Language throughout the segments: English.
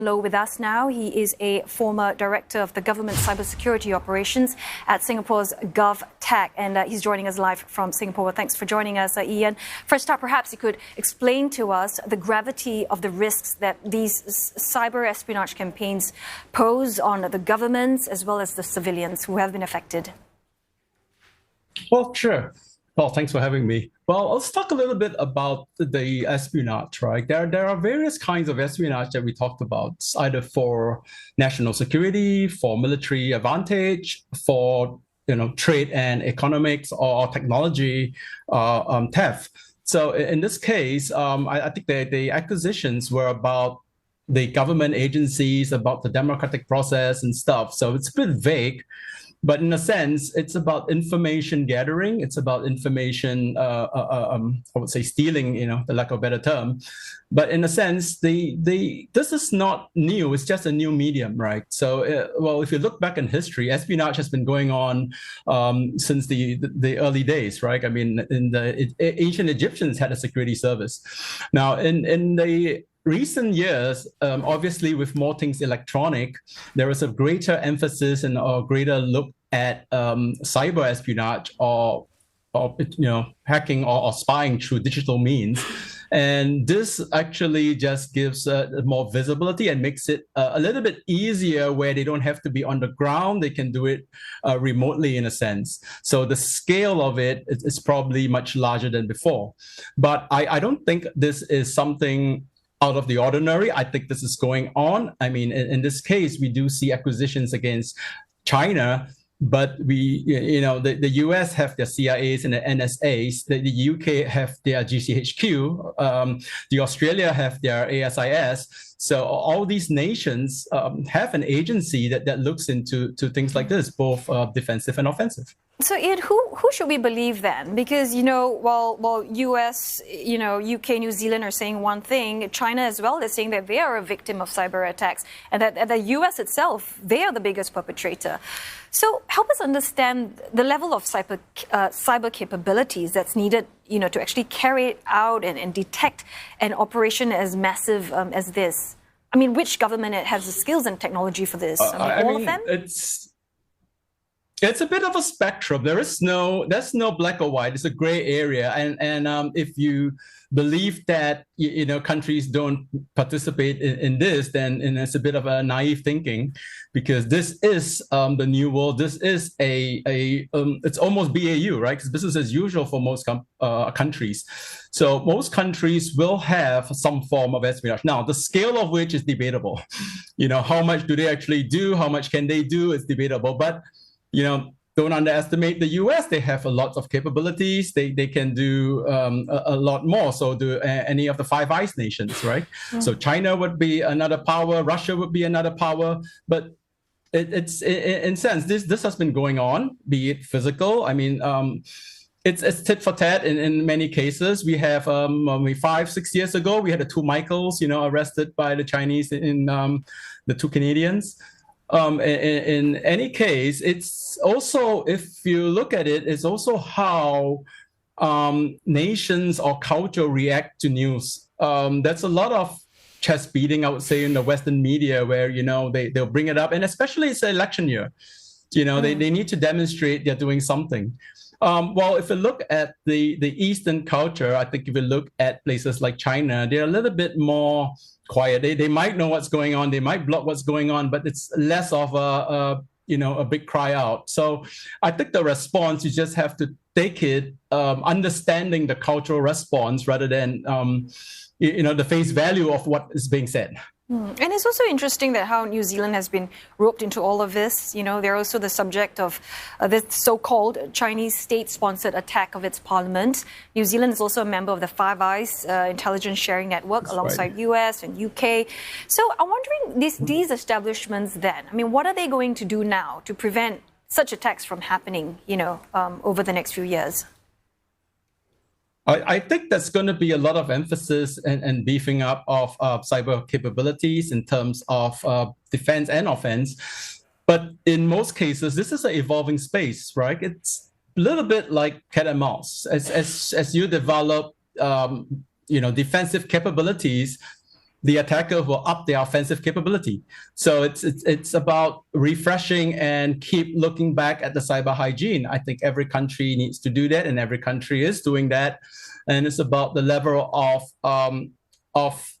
Low with us now. He is a former director of the government cybersecurity operations at Singapore's GovTech, and he's joining us live from Singapore. Thanks for joining us, Ian. First up, perhaps you could explain to us the gravity of the risks that these cyber espionage campaigns pose on the governments as well as the civilians who have been affected. Well, sure. Well, thanks for having me. Well, let's talk a little bit about the espionage, right? There are various kinds of espionage that we talked about, either for national security, for military advantage, for trade and economics, or technology theft. So in this case, I think the accusations were about the government agencies, about the democratic process and stuff. So it's a bit vague. But in a sense, it's about information gathering. It's about information, I would say, stealing, the lack of a better term. But in a sense, this is not new. It's just a new medium, right? So, well, if you look back in history, espionage has been going on since the early days, right? I mean, the ancient Egyptians had a security service. Now, in the recent years, obviously, with more things electronic, there is a greater emphasis and a greater look at cyber espionage or hacking or spying through digital means. And this actually just gives more visibility and makes it a little bit easier, where they don't have to be on the ground. They can do it remotely, in a sense. So the scale of it is probably much larger than before. But I don't think this is something out of the ordinary. I think this is going on. I mean, in this case, we do see accusations against China, but the US have their CIAs and the NSAs, the UK have their GCHQ, the Australia have their ASIS. So all these nations have an agency that looks into things like this, both defensive and offensive. So, Ian, who should we believe then? Because, while US, UK, New Zealand are saying one thing, China as well is saying that they are a victim of cyber attacks, and that the US itself, they are the biggest perpetrator. So help us understand the level of cyber capabilities that's needed, to actually carry it out and detect an operation as massive as this. I mean, which government has the skills and technology for this? All of them? It's a bit of a spectrum. There's no black or white. It's a gray area. And if you believe that countries don't participate in this, then it's a bit of a naive thinking, because this is the new world. This is it's almost BAU, right? It's business as usual for most countries. So most countries will have some form of espionage. Now, the scale of which is debatable. How much do they actually do? How much can they do? It's debatable. But don't underestimate the US. They have a lot of capabilities. They can do a lot more. So do any of the Five Eyes nations, right? Mm. So China would be another power. Russia would be another power. But it's in sense, this has been going on, be it physical. I mean, it's tit for tat in many cases. We have 5-6 years ago, we had the two Michaels, arrested by the Chinese in the two Canadians. In any case, it's also, if you look at it, it's also how nations or culture react to news. That's a lot of chest beating, I would say, in the Western media, where they'll bring it up, and especially it's an election year. They need to demonstrate they're doing something. Well, if you look at the Eastern culture, I think if you look at places like China, they're a little bit more quiet. They might know what's going on. They might block what's going on, but it's less of a big cry out. So I think the response, you just have to take it, understanding the cultural response rather than the face value of what is being said. And it's also interesting that how New Zealand has been roped into all of this. They're also the subject of this so-called Chinese state-sponsored attack of its parliament. New Zealand is also a member of the Five Eyes intelligence sharing network. That's alongside right. US and UK. So I'm wondering, these establishments then, I mean, what are they going to do now to prevent such attacks from happening, over the next few years? I think there's going to be a lot of emphasis and beefing up of cyber capabilities in terms of defense and offense. But in most cases, this is an evolving space, right? It's a little bit like cat and mouse. As you develop, defensive capabilities, the attacker will up their offensive capability. So it's about refreshing and keep looking back at the cyber hygiene. I think every country needs to do that, and every country is doing that. And it's about the level of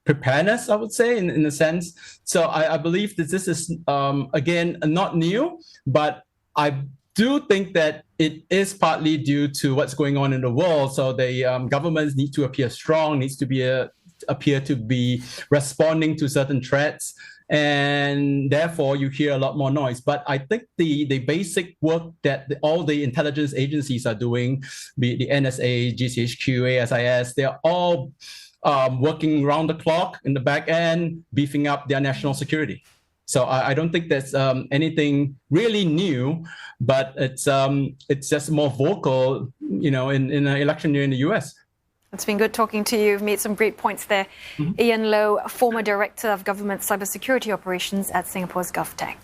preparedness, I would say, in a sense. So I believe that this is, again, not new, but I do think that it is partly due to what's going on in the world. So the governments need to appear strong, needs to be appear to be responding to certain threats, and therefore you hear a lot more noise. But I think the basic work that all the intelligence agencies are doing, be it the NSA, GCHQ, ASIS, they're all working round the clock in the back end, beefing up their national security. So I don't think there's anything really new, but it's just more vocal, in an election year in the US. It's been good talking to you. You've made some great points there. Ian Lowe, former Director of Government Cybersecurity Operations at Singapore's GovTech.